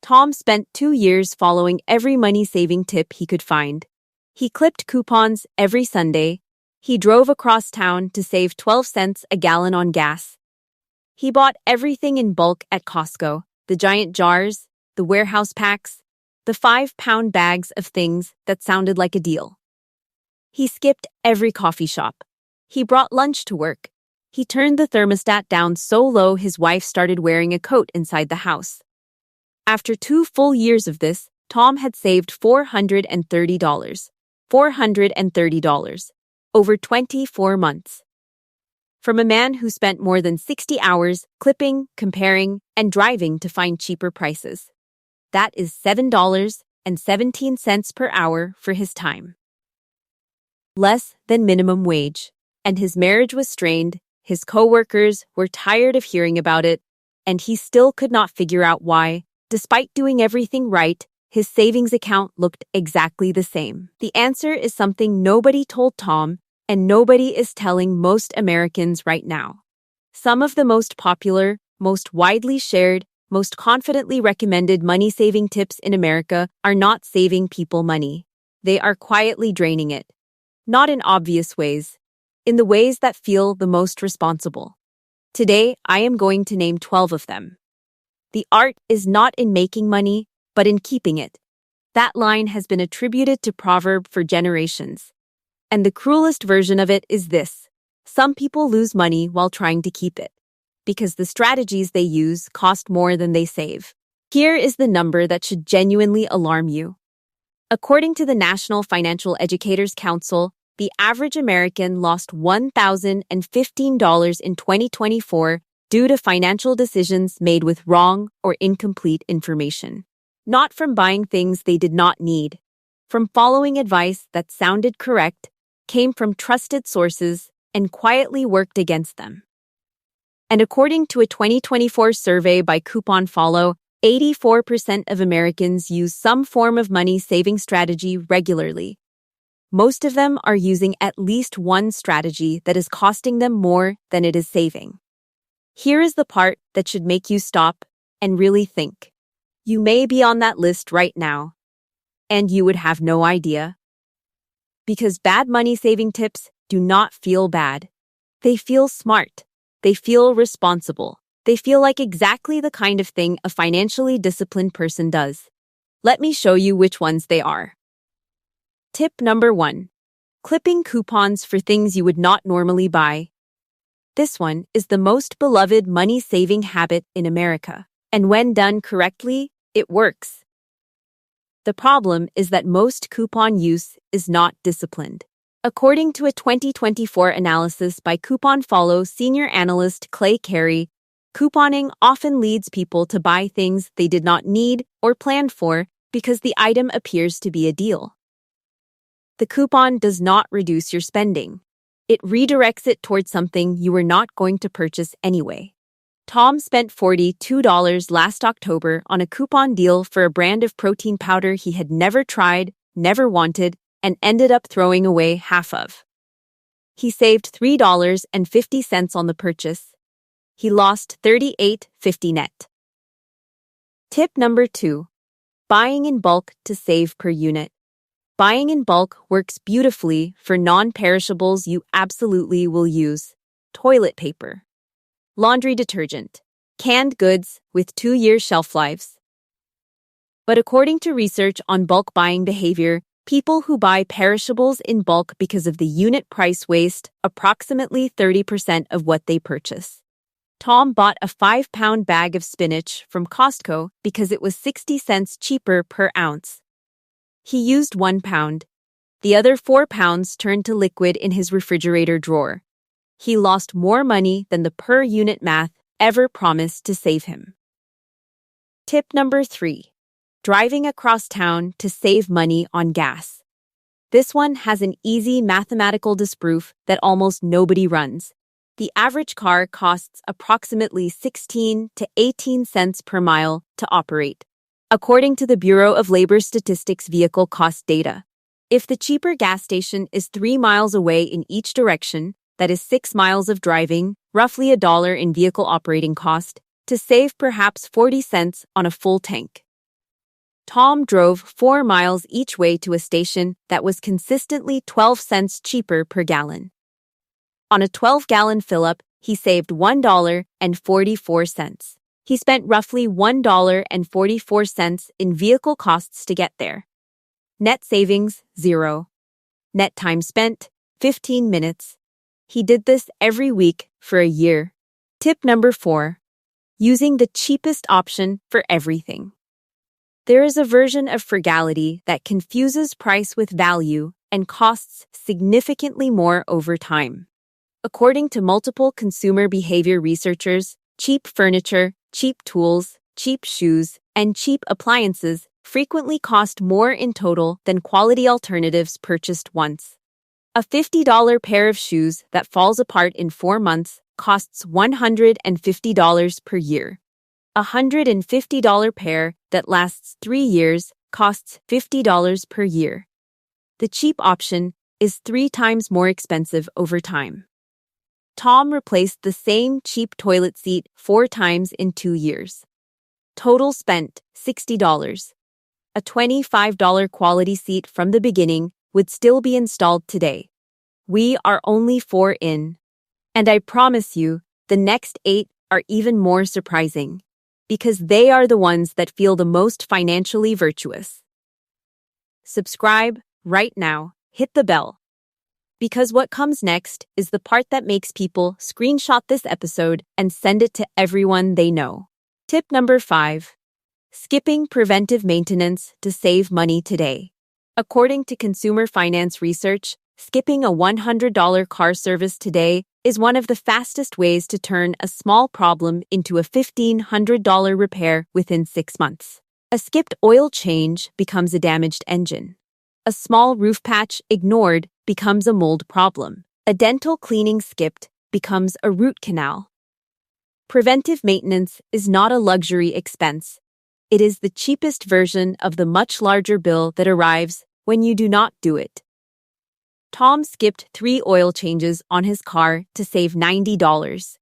Tom spent 2 years following every money-saving tip he could find. He clipped coupons every Sunday. He drove across town to save 12 cents a gallon on gas. He bought everything in bulk at Costco, the giant jars, the warehouse packs, the 5-pound bags of things that sounded like a deal. He skipped every coffee shop. He brought lunch to work. He turned the thermostat down so low his wife started wearing a coat inside the house. After 2 full years of this, Tom had saved $430. $430. Over 24 months. From a man who spent more than 60 hours clipping, comparing, and driving to find cheaper prices. That is $7.17 per hour for his time. Less than minimum wage. And his marriage was strained, his co-workers were tired of hearing about it, and he still could not figure out why, despite doing everything right, his savings account looked exactly the same. The answer is something nobody told Tom, and nobody is telling most Americans right now. Some of the most popular, most widely shared, most confidently recommended money-saving tips in America are not saving people money. They are quietly draining it. Not in obvious ways. In the ways that feel the most responsible. Today, I am going to name 12 of them. The art is not in making money, but in keeping it. That line has been attributed to proverb for generations. And the cruelest version of it is this. Some people lose money while trying to keep it, because the strategies they use cost more than they save. Here is the number that should genuinely alarm you. According to the National Financial Educators Council, the average American lost $1,015 in 2024 due to financial decisions made with wrong or incomplete information. Not from buying things they did not need, from following advice that sounded correct, came from trusted sources, and quietly worked against them. And according to a 2024 survey by CouponFollow, 84% of Americans use some form of money-saving strategy regularly. Most of them are using at least one strategy that is costing them more than it is saving. Here is the part that should make you stop and really think. You may be on that list right now, and you would have no idea. Because bad money-saving tips do not feel bad. They feel smart. They feel responsible. They feel like exactly the kind of thing a financially disciplined person does. Let me show you which ones they are. Tip number 1. Clipping coupons for things you would not normally buy. This one is the most beloved money-saving habit in America, and when done correctly, it works. The problem is that most coupon use is not disciplined. According to a 2024 analysis by CouponFollow senior analyst Clay Carey, couponing often leads people to buy things they did not need or plan for because the item appears to be a deal. The coupon does not reduce your spending. It redirects it towards something you were not going to purchase anyway. Tom spent $42 last October on a coupon deal for a brand of protein powder he had never tried, never wanted, and ended up throwing away half of. He saved $3.50 on the purchase. He lost $38.50 net. Tip number 2. Buying in bulk to save per unit. Buying in bulk works beautifully for non-perishables you absolutely will use. Toilet paper, laundry detergent, canned goods with 2-year shelf lives. But according to research on bulk buying behavior, people who buy perishables in bulk because of the unit price waste approximately 30% of what they purchase. Tom bought a 5-pound bag of spinach from Costco because it was 60 cents cheaper per ounce. He used 1 pound. The other 4 pounds turned to liquid in his refrigerator drawer. He lost more money than the per-unit math ever promised to save him. Tip number 3. Driving across town to save money on gas. This one has an easy mathematical disproof that almost nobody runs. The average car costs approximately 16 to 18 cents per mile to operate, according to the Bureau of Labor Statistics vehicle cost data. If the cheaper gas station is 3 miles away in each direction, that is 6 miles of driving, roughly $1 in vehicle operating cost, to save perhaps 40 cents on a full tank. Tom drove 4 miles each way to a station that was consistently 12 cents cheaper per gallon. On a 12-gallon fill-up, he saved $1.44. He spent roughly $1.44 in vehicle costs to get there. Net savings, 0. Net time spent, 15 minutes. He did this every week for a year. Tip number 4. Using the cheapest option for everything. There is a version of frugality that confuses price with value and costs significantly more over time. According to multiple consumer behavior researchers, cheap furniture, cheap tools, cheap shoes, and cheap appliances frequently cost more in total than quality alternatives purchased once. A $50 pair of shoes that falls apart in 4 months costs $150 per year. A $150 pair that lasts 3 years costs $50 per year. The cheap option is 3 times more expensive over time. Tom replaced the same cheap toilet seat 4 times in 2 years. Total spent $60. A $25 quality seat from the beginning would still be installed today. We are only 4 in. And I promise you, the next 8 are even more surprising, because they are the ones that feel the most financially virtuous. Subscribe right now, hit the bell. Because what comes next is the part that makes people screenshot this episode and send it to everyone they know. Tip number 5. Skipping preventive maintenance to save money today. According to consumer finance research, skipping a $100 car service today is one of the fastest ways to turn a small problem into a $1,500 repair within 6 months. A skipped oil change becomes a damaged engine. A small roof patch ignored becomes a mold problem. A dental cleaning skipped becomes a root canal. Preventive maintenance is not a luxury expense. It is the cheapest version of the much larger bill that arrives when you do not do it. Tom skipped 3 oil changes on his car to save $90.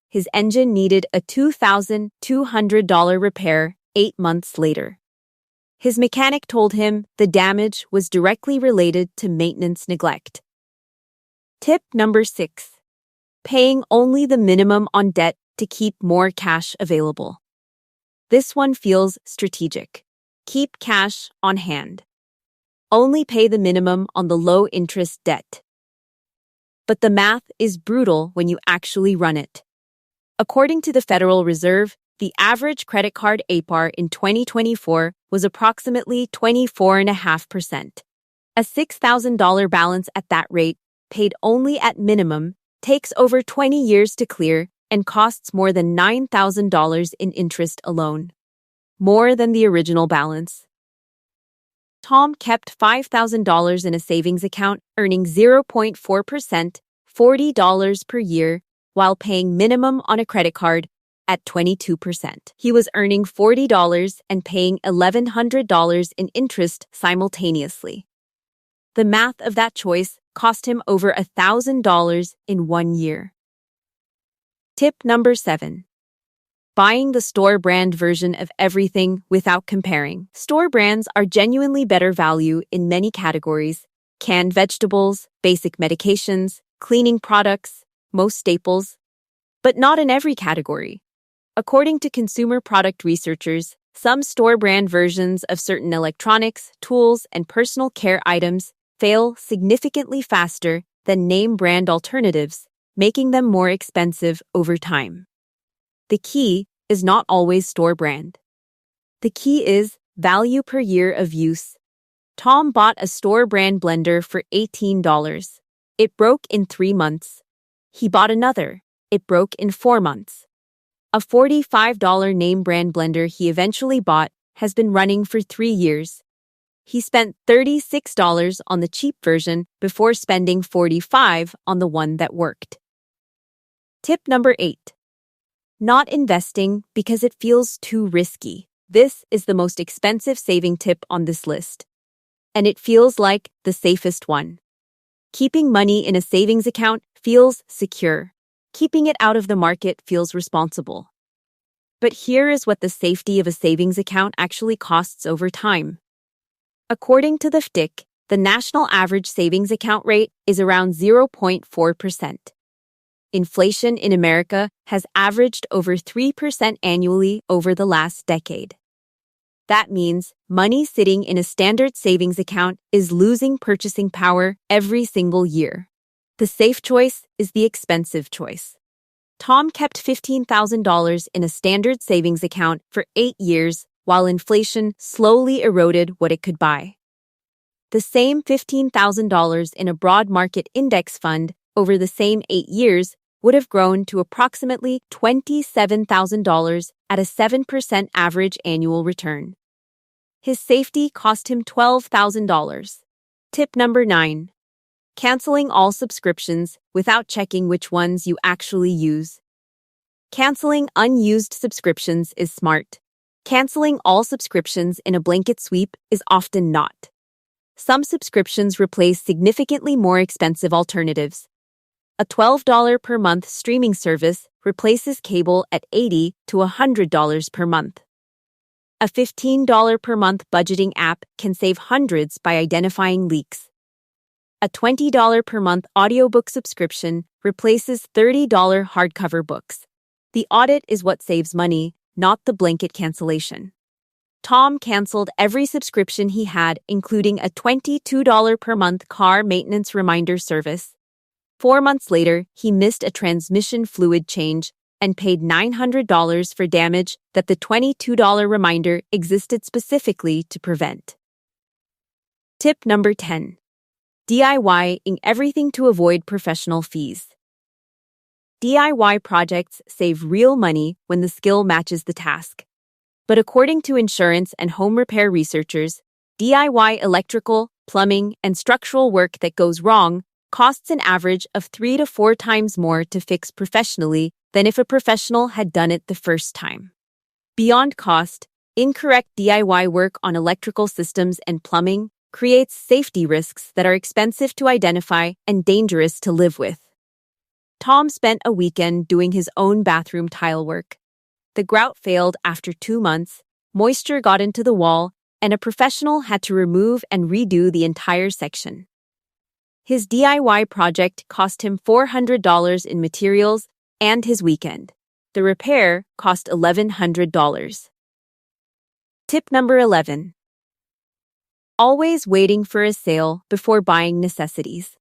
His engine needed a $2,200 repair 8 months later. His mechanic told him the damage was directly related to maintenance neglect. Tip number 6. Paying only the minimum on debt to keep more cash available. This one feels strategic. Keep cash on hand. Only pay the minimum on the low-interest debt. But the math is brutal when you actually run it. According to the Federal Reserve, the average credit card APR in 2024 was approximately 24.5%. A $6,000 balance at that rate, paid only at minimum, takes over 20 years to clear and costs more than $9,000 in interest alone. More than the original balance. Tom kept $5,000 in a savings account, earning 0.4%, $40 per year, while paying minimum on a credit card at 22%. He was earning $40 and paying $1,100 in interest simultaneously. The math of that choice cost him over $1,000 in 1 year. Tip number 7. Buying the store brand version of everything without comparing. Store brands are genuinely better value in many categories: canned vegetables, basic medications, cleaning products, most staples, but not in every category. According to consumer product researchers, some store brand versions of certain electronics, tools, and personal care items fail significantly faster than name brand alternatives, making them more expensive over time. The key is not always store brand. The key is value per year of use. Tom bought a store brand blender for $18. It broke in 3 months. He bought another. It broke in 4 months. A $45 name brand blender he eventually bought has been running for 3 years. He spent $36 on the cheap version before spending $45 on the one that worked. Tip number 8. Not investing because it feels too risky. This is the most expensive saving tip on this list. And it feels like the safest one. Keeping money in a savings account feels secure. Keeping it out of the market feels responsible. But here is what the safety of a savings account actually costs over time. According to the FDIC, the national average savings account rate is around 0.4%. Inflation in America has averaged over 3% annually over the last decade. That means money sitting in a standard savings account is losing purchasing power every single year. The safe choice is the expensive choice. Tom kept $15,000 in a standard savings account for 8 years while inflation slowly eroded what it could buy. The same $15,000 in a broad market index fund over the same 8 years would have grown to approximately $27,000 at a 7% average annual return. His safety cost him $12,000. Tip number 9. Canceling all subscriptions without checking which ones you actually use. Canceling unused subscriptions is smart. Canceling all subscriptions in a blanket sweep is often not. Some subscriptions replace significantly more expensive alternatives. A $12 per month streaming service replaces cable at $80 to $100 per month. A $15 per month budgeting app can save hundreds by identifying leaks. A $20 per month audiobook subscription replaces $30 hardcover books. The audit is what saves money, not the blanket cancellation. Tom canceled every subscription he had, including a $22 per month car maintenance reminder service. 4 months later, he missed a transmission fluid change and paid $900 for damage that the $22 reminder existed specifically to prevent. Tip number 10. DIYing everything to avoid professional fees. DIY projects save real money when the skill matches the task. But according to insurance and home repair researchers, DIY electrical, plumbing, and structural work that goes wrong costs an average of 3 to 4 times more to fix professionally than if a professional had done it the first time. Beyond cost, incorrect DIY work on electrical systems and plumbing creates safety risks that are expensive to identify and dangerous to live with. Tom spent a weekend doing his own bathroom tile work. The grout failed after 2 months, moisture got into the wall, and a professional had to remove and redo the entire section. His DIY project cost him $400 in materials and his weekend. The repair cost $1,100. Tip number 11. Always waiting for a sale before buying necessities.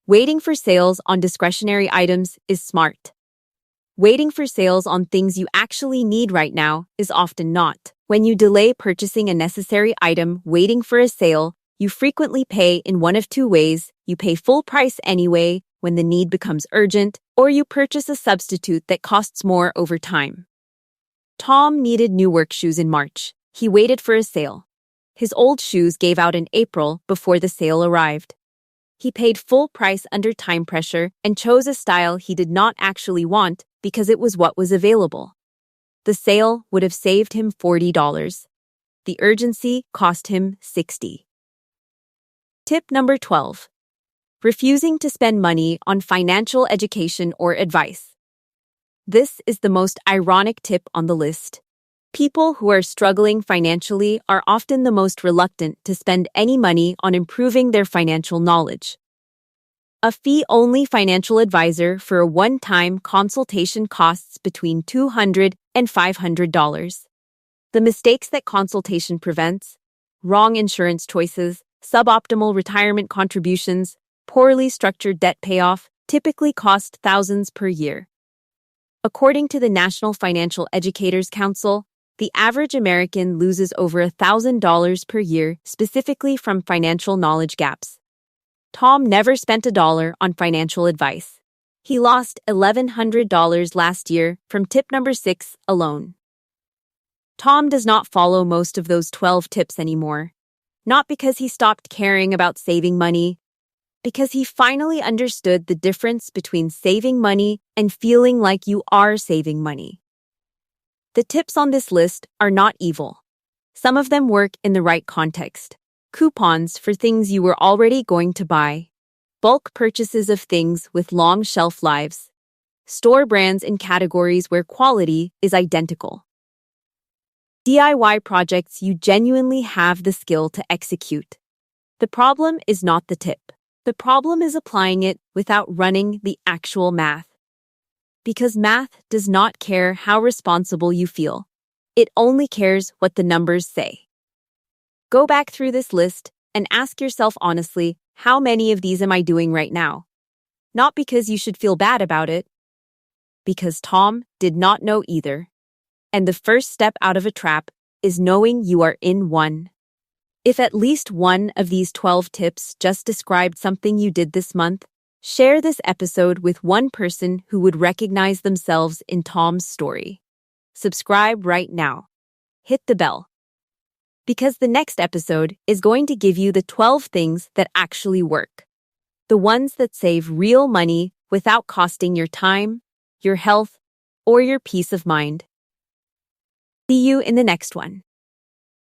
Waiting for sales on discretionary items is smart. Waiting for sales on things you actually need right now is often not. When you delay purchasing a necessary item waiting for a sale, you frequently pay in one of 2 ways. You pay full price anyway when the need becomes urgent, or you purchase a substitute that costs more over time. Tom needed new work shoes in March. He waited for a sale. His old shoes gave out in April before the sale arrived. He paid full price under time pressure and chose a style he did not actually want because it was what was available. The sale would have saved him $40. The urgency cost him $60. Tip number 12. Refusing to spend money on financial education or advice. This is the most ironic tip on the list. People who are struggling financially are often the most reluctant to spend any money on improving their financial knowledge. A fee-only financial advisor for a one-time consultation costs between $200 and $500. The mistakes that consultation prevents, wrong insurance choices, suboptimal retirement contributions, poorly structured debt payoff, typically cost thousands per year. According to the National Financial Educators Council, the average American loses over $1,000 per year specifically from financial knowledge gaps. Tom never spent $1 on financial advice. He lost $1,100 last year from tip number 6 alone. Tom does not follow most of those 12 tips anymore. Not because he stopped caring about saving money, because he finally understood the difference between saving money and feeling like you are saving money. The tips on this list are not evil. Some of them work in the right context. Coupons for things you were already going to buy. Bulk purchases of things with long shelf lives. Store brands in categories where quality is identical. DIY projects you genuinely have the skill to execute. The problem is not the tip. The problem is applying it without running the actual math. Because math does not care how responsible you feel. It only cares what the numbers say. Go back through this list and ask yourself honestly, how many of these am I doing right now? Not because you should feel bad about it, because Tom did not know either. And the first step out of a trap is knowing you are in one. If at least one of these 12 tips just described something you did this month, share this episode with one person who would recognize themselves in Tom's story. Subscribe right now. Hit the bell. Because the next episode is going to give you the 12 things that actually work. The ones that save real money without costing your time, your health, or your peace of mind. See you in the next one.